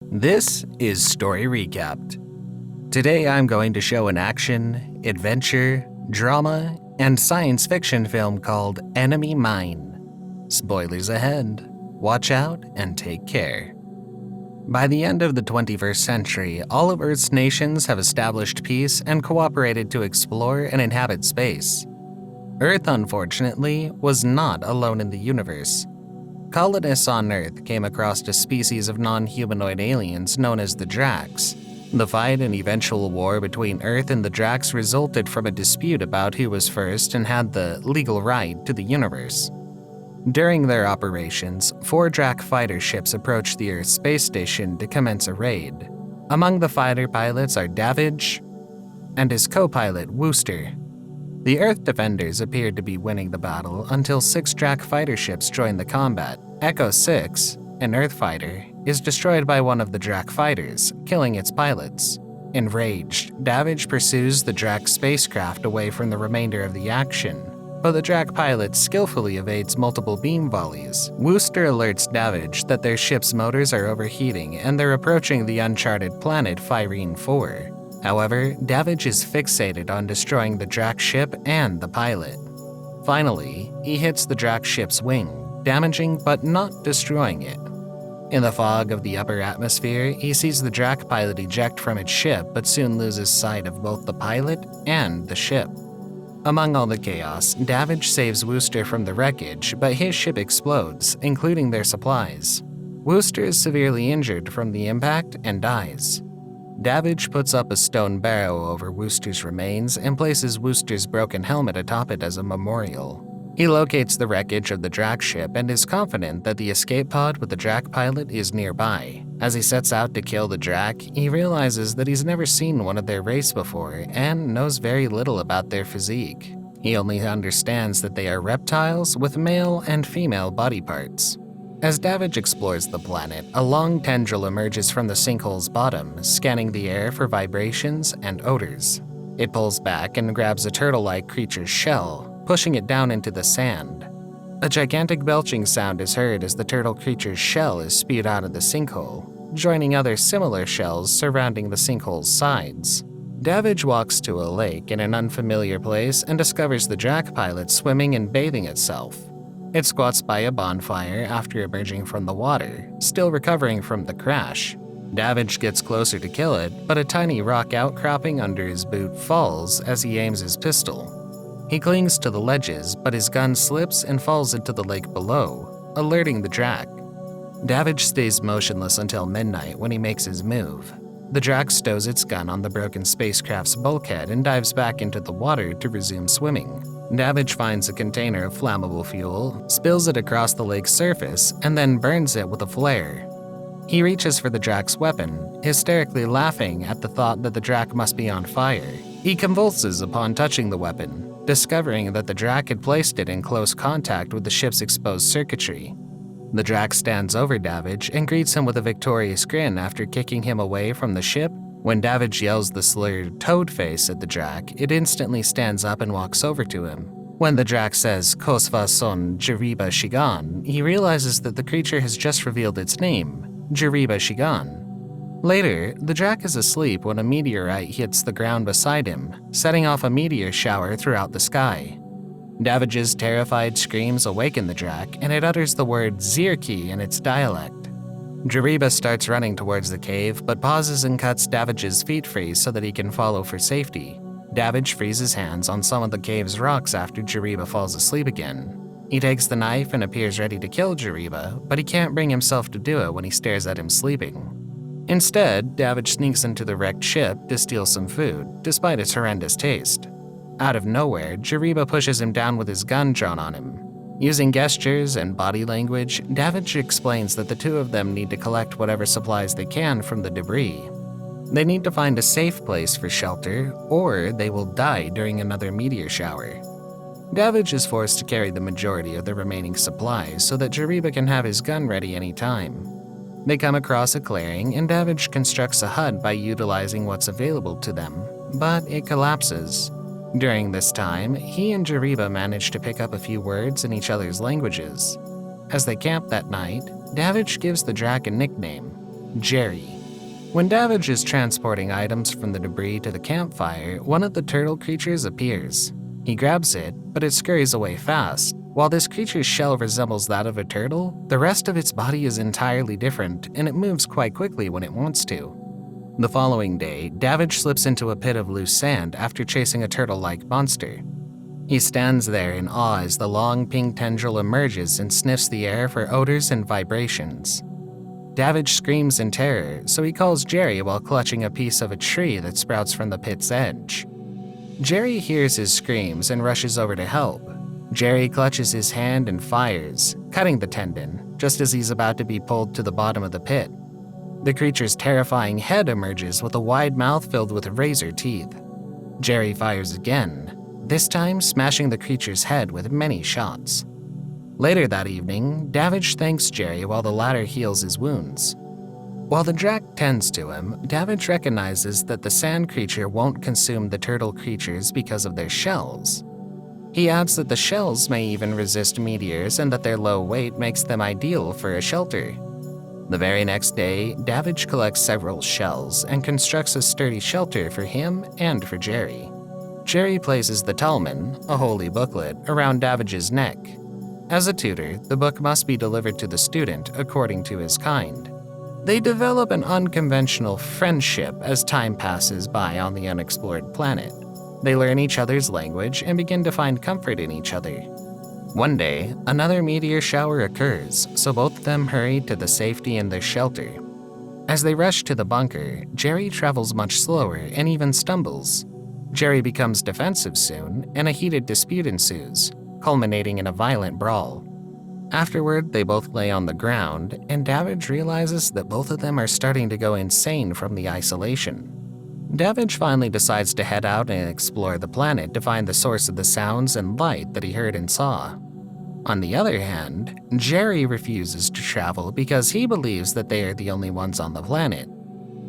This is Story Recapped. Today I'm going to show an action, adventure, drama, and science fiction film called Enemy Mine. Spoilers ahead. Watch out and take care. By the end of the 21st century, all of Earth's nations have established peace and cooperated to explore and inhabit space. Earth, unfortunately, was not alone in the universe. Colonists on Earth came across a species of non-humanoid aliens known as the Dracs. The fight and eventual war between Earth and the Dracs resulted from a dispute about who was first and had the legal right to the universe. During their operations, 4 Drac fighter ships approached the Earth space station to commence a raid. Among the fighter pilots are Davidge and his co-pilot Wooster. The Earth defenders appeared to be winning the battle until 6 Drac fighter ships joined the combat. Echo 6, an Earth fighter, is destroyed by one of the Drac fighters, killing its pilots. Enraged, Davidge pursues the Drac spacecraft away from the remainder of the action, but the Drac pilot skillfully evades multiple beam volleys. Wooster alerts Davidge that their ship's motors are overheating and they're approaching the uncharted planet Phyrene 4. However, Davidge is fixated on destroying the Drac ship and the pilot. Finally, he hits the Drac ship's wing, damaging but not destroying it. In the fog of the upper atmosphere, he sees the Drac pilot eject from its ship but soon loses sight of both the pilot and the ship. Among all the chaos, Davidge saves Wooster from the wreckage, but his ship explodes, including their supplies. Wooster is severely injured from the impact and dies. Davidge puts up a stone barrow over Wooster's remains and places Wooster's broken helmet atop it as a memorial. He locates the wreckage of the Drac ship and is confident that the escape pod with the Drac pilot is nearby. As he sets out to kill the Drac, he realizes that he's never seen one of their race before and knows very little about their physique. He only understands that they are reptiles with male and female body parts. As Davidge explores the planet, a long tendril emerges from the sinkhole's bottom, scanning the air for vibrations and odors. It pulls back and grabs a turtle-like creature's shell, pushing it down into the sand. A gigantic belching sound is heard as the turtle creature's shell is spewed out of the sinkhole, joining other similar shells surrounding the sinkhole's sides. Davidge walks to a lake in an unfamiliar place and discovers the Drac pilot swimming and bathing itself. It squats by a bonfire after emerging from the water, still recovering from the crash. Davidge gets closer to kill it, but a tiny rock outcropping under his boot falls as he aims his pistol. He clings to the ledges, but his gun slips and falls into the lake below, alerting the Drac. Davidge stays motionless until midnight when he makes his move. The Drac stows its gun on the broken spacecraft's bulkhead and dives back into the water to resume swimming. Davidge finds a container of flammable fuel, spills it across the lake's surface, and then burns it with a flare. He reaches for the Drac's weapon, hysterically laughing at the thought that the Drac must be on fire. He convulses upon touching the weapon, discovering that the Drac had placed it in close contact with the ship's exposed circuitry. The Drac stands over Davidge and greets him with a victorious grin after kicking him away from the ship. When Davidge yells the slurred toad face at the Drac, it instantly stands up and walks over to him. When the Drac says Kosva son Jariba Shigan, he realizes that the creature has just revealed its name, Jariba Shigan. Later, the Drac is asleep when a meteorite hits the ground beside him, setting off a meteor shower throughout the sky. Davidge's terrified screams awaken the Drac, and it utters the word Zirki in its dialect. Jariba starts running towards the cave, but pauses and cuts Davidge's feet free so that he can follow for safety. Davidge frees his hands on some of the cave's rocks after Jariba falls asleep again. He takes the knife and appears ready to kill Jariba, but he can't bring himself to do it when he stares at him sleeping. Instead, Davidge sneaks into the wrecked ship to steal some food, despite its horrendous taste. Out of nowhere, Jariba pushes him down with his gun drawn on him. Using gestures and body language, Davidge explains that the two of them need to collect whatever supplies they can from the debris. They need to find a safe place for shelter, or they will die during another meteor shower. Davidge is forced to carry the majority of the remaining supplies so that Jariba can have his gun ready anytime. They come across a clearing, and Davidge constructs a hut by utilizing what's available to them, but it collapses. During this time, he and Jariba manage to pick up a few words in each other's languages. As they camp that night, Davidge gives the Drac a nickname, Jerry. When Davidge is transporting items from the debris to the campfire, one of the turtle creatures appears. He grabs it, but it scurries away fast. While this creature's shell resembles that of a turtle, the rest of its body is entirely different, and it moves quite quickly when it wants to. The following day, Davidge slips into a pit of loose sand after chasing a turtle-like monster. He stands there in awe as the long pink tendril emerges and sniffs the air for odors and vibrations. Davidge screams in terror, so he calls Jerry while clutching a piece of a tree that sprouts from the pit's edge. Jerry hears his screams and rushes over to help. Jerry clutches his hand and fires, cutting the tendon, just as he's about to be pulled to the bottom of the pit. The creature's terrifying head emerges with a wide mouth filled with razor teeth. Jerry fires again, this time smashing the creature's head with many shots. Later that evening, Davidge thanks Jerry while the latter heals his wounds. While the Drac tends to him, Davidge recognizes that the sand creature won't consume the turtle creatures because of their shells. He adds that the shells may even resist meteors and that their low weight makes them ideal for a shelter. The very next day, Davidge collects several shells and constructs a sturdy shelter for him and for Jerry. Jerry places the Talmud, a holy booklet, around Davidge's neck. As a tutor, the book must be delivered to the student according to his kind. They develop an unconventional friendship as time passes by on the unexplored planet. They learn each other's language and begin to find comfort in each other. One day, another meteor shower occurs, so both of them hurry to the safety in their shelter. As they rush to the bunker, Jerry travels much slower and even stumbles. Jerry becomes defensive soon, and a heated dispute ensues, culminating in a violent brawl. Afterward, they both lay on the ground, and Davidge realizes that both of them are starting to go insane from the isolation. Davidge finally decides to head out and explore the planet to find the source of the sounds and light that he heard and saw. On the other hand, Jerry refuses to travel because he believes that they are the only ones on the planet.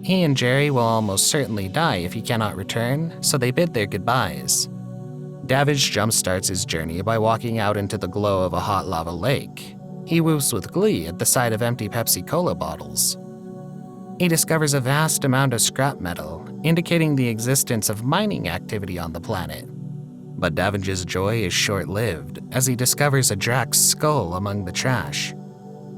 He and Jerry will almost certainly die if he cannot return, so they bid their goodbyes. Davidge jumpstarts his journey by walking out into the glow of a hot lava lake. He whoops with glee at the sight of empty Pepsi Cola bottles. He discovers a vast amount of scrap metal, indicating the existence of mining activity on the planet. But Davidge's joy is short-lived as he discovers a Drac's skull among the trash.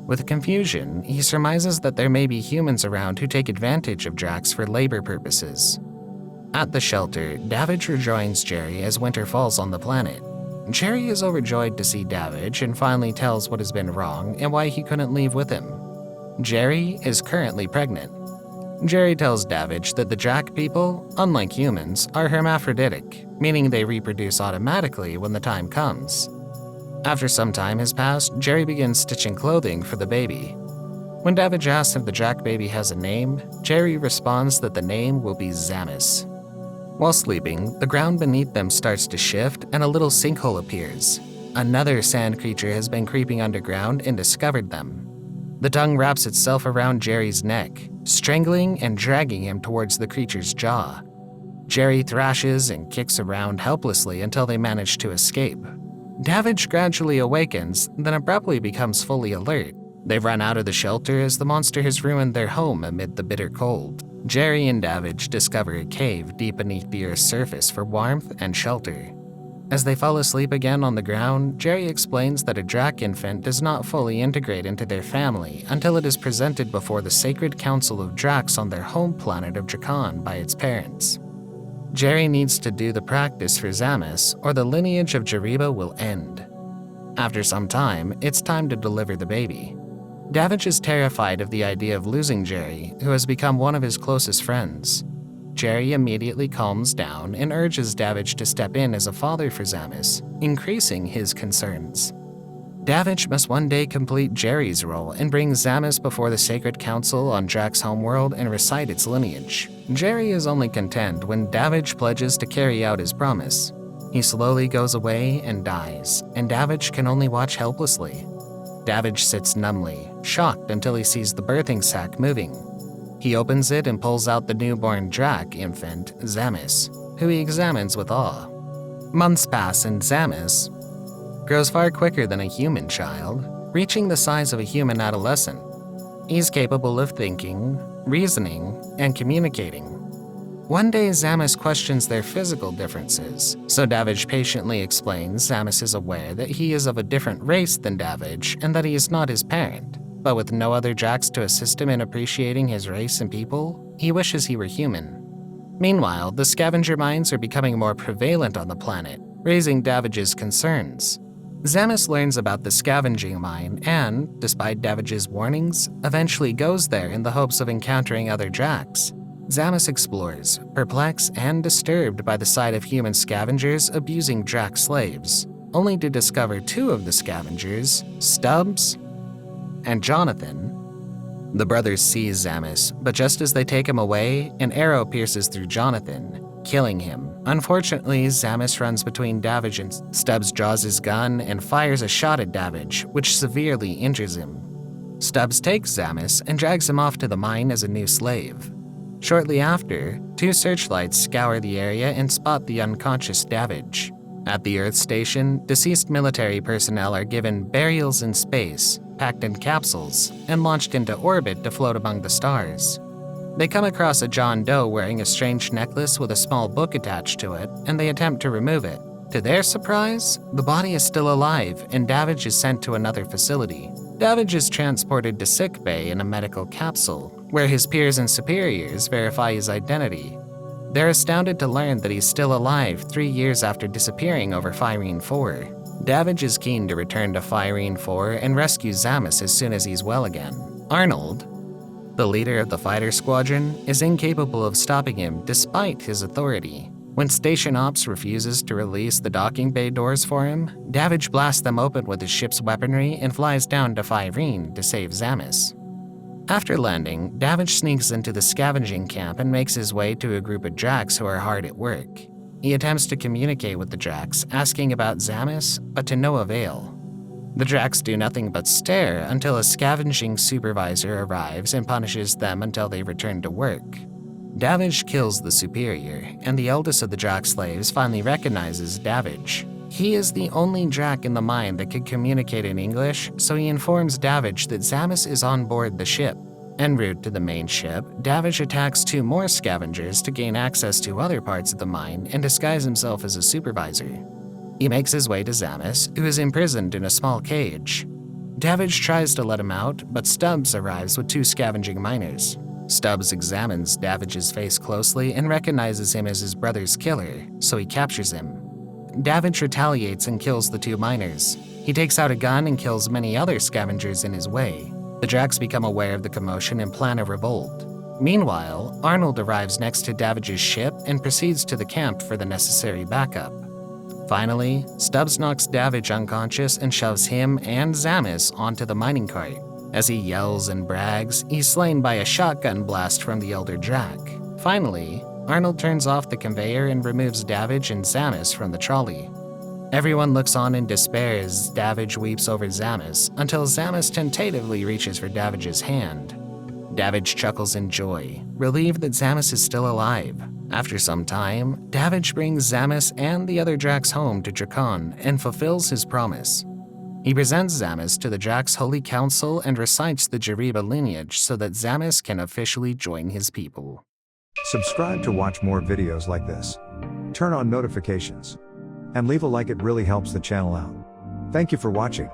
With confusion, he surmises that there may be humans around who take advantage of Dracs for labor purposes. At the shelter, Davidge rejoins Jerry as winter falls on the planet. Jerry is overjoyed to see Davidge and finally tells what has been wrong and why he couldn't leave with him. Jerry is currently pregnant. Jerry tells Davidge that the Drac people, unlike humans, are hermaphroditic, meaning they reproduce automatically when the time comes. After some time has passed, Jerry begins stitching clothing for the baby. When Davidge asks if the Drac baby has a name, Jerry responds that the name will be Zamis. While sleeping, the ground beneath them starts to shift and a little sinkhole appears. Another sand creature has been creeping underground and discovered them. The tongue wraps itself around Jerry's neck, strangling and dragging him towards the creature's jaw. Jerry thrashes and kicks around helplessly until they manage to escape. Davidge gradually awakens, then abruptly becomes fully alert. They run out of the shelter as the monster has ruined their home amid the bitter cold. Jerry and Davidge discover a cave deep beneath the Earth's surface for warmth and shelter. As they fall asleep again on the ground, Jerry explains that a Drac infant does not fully integrate into their family until it is presented before the sacred council of Dracs on their home planet of Drakon by its parents. Jerry needs to do the practice for Zamis, or the lineage of Jariba will end. After some time, it's time to deliver the baby. Davidge is terrified of the idea of losing Jerry, who has become one of his closest friends. Jerry immediately calms down and urges Davidge to step in as a father for Zamis, increasing his concerns. Davidge must one day complete Jerry's role and bring Zamis before the Sacred Council on Drak's homeworld and recite its lineage. Jerry is only content when Davidge pledges to carry out his promise. He slowly goes away and dies, and Davidge can only watch helplessly. Davidge sits numbly, shocked until he sees the birthing sac moving. He opens it and pulls out the newborn Drac infant, Zamis, who he examines with awe. Months pass and Zamis grows far quicker than a human child, reaching the size of a human adolescent. He's capable of thinking, reasoning, and communicating. One day, Zamis questions their physical differences, so Davidge patiently explains Zamis is aware that he is of a different race than Davidge and that he is not his parent. But with no other Jacks to assist him in appreciating his race and people, he wishes he were human. Meanwhile, the scavenger mines are becoming more prevalent on the planet, raising Davidge's concerns. Zamis learns about the scavenging mine and, despite Davidge's warnings, eventually goes there in the hopes of encountering other Jacks. Zamis explores, perplexed and disturbed by the sight of human scavengers abusing Jack slaves, only to discover two of the scavengers, Stubbs and Jonathan. The brothers seize Zamis, but just as they take him away, an arrow pierces through Jonathan, killing him. Unfortunately, Zamis runs between Davidge and Stubbs draws his gun and fires a shot at Davidge, which severely injures him. Stubbs takes Zamis and drags him off to the mine as a new slave. Shortly after, two searchlights scour the area and spot the unconscious Davidge. At the Earth station, deceased military personnel are given burials in space, packed in capsules, and launched into orbit to float among the stars. They come across a John Doe wearing a strange necklace with a small book attached to it, and they attempt to remove it. To their surprise, the body is still alive, and Davidge is sent to another facility. Davidge is transported to sickbay in a medical capsule, where his peers and superiors verify his identity. They're astounded to learn that he's still alive 3 years after disappearing over Firene 4. Davidge is keen to return to Firene 4 and rescue Zamis as soon as he's well again. Arnold, the leader of the fighter squadron, is incapable of stopping him despite his authority. When Station Ops refuses to release the docking bay doors for him, Davidge blasts them open with his ship's weaponry and flies down to Firene to save Zamis. After landing, Davidge sneaks into the scavenging camp and makes his way to a group of Jacks who are hard at work. He attempts to communicate with the Jacks, asking about Zamis, but to no avail. The Jacks do nothing but stare until a scavenging supervisor arrives and punishes them until they return to work. Davidge kills the superior, and the eldest of the Jack slaves finally recognizes Davidge. He is the only Jack in the mine that could communicate in English, so he informs Davidge that Zamis is on board the ship. En route to the main ship, Davidge attacks two more scavengers to gain access to other parts of the mine and disguise himself as a supervisor. He makes his way to Zamis, who is imprisoned in a small cage. Davidge tries to let him out, but Stubbs arrives with two scavenging miners. Stubbs examines Davidge's face closely and recognizes him as his brother's killer, so he captures him. Davidge retaliates and kills the two miners. He takes out a gun and kills many other scavengers in his way. The Jacks become aware of the commotion and plan a revolt. Meanwhile, Arnold arrives next to Davidge's ship and proceeds to the camp for the necessary backup. Finally, Stubbs knocks Davidge unconscious and shoves him and Zamis onto the mining cart. As he yells and brags, he's slain by a shotgun blast from the elder Jack. Finally, Arnold turns off the conveyor and removes Davidge and Zamis from the trolley. Everyone looks on in despair as Davidge weeps over Zamis until Zamis tentatively reaches for Davidge's hand. Davidge chuckles in joy, relieved that Zamis is still alive. After some time, Davidge brings Zamis and the other Jacks home to Dracon and fulfills his promise. He presents Zamis to the Jacks' Holy Council and recites the Jariba lineage so that Zamis can officially join his people. Subscribe to watch more videos like this. Turn on notifications. And leave a like, it really helps the channel out. Thank you for watching.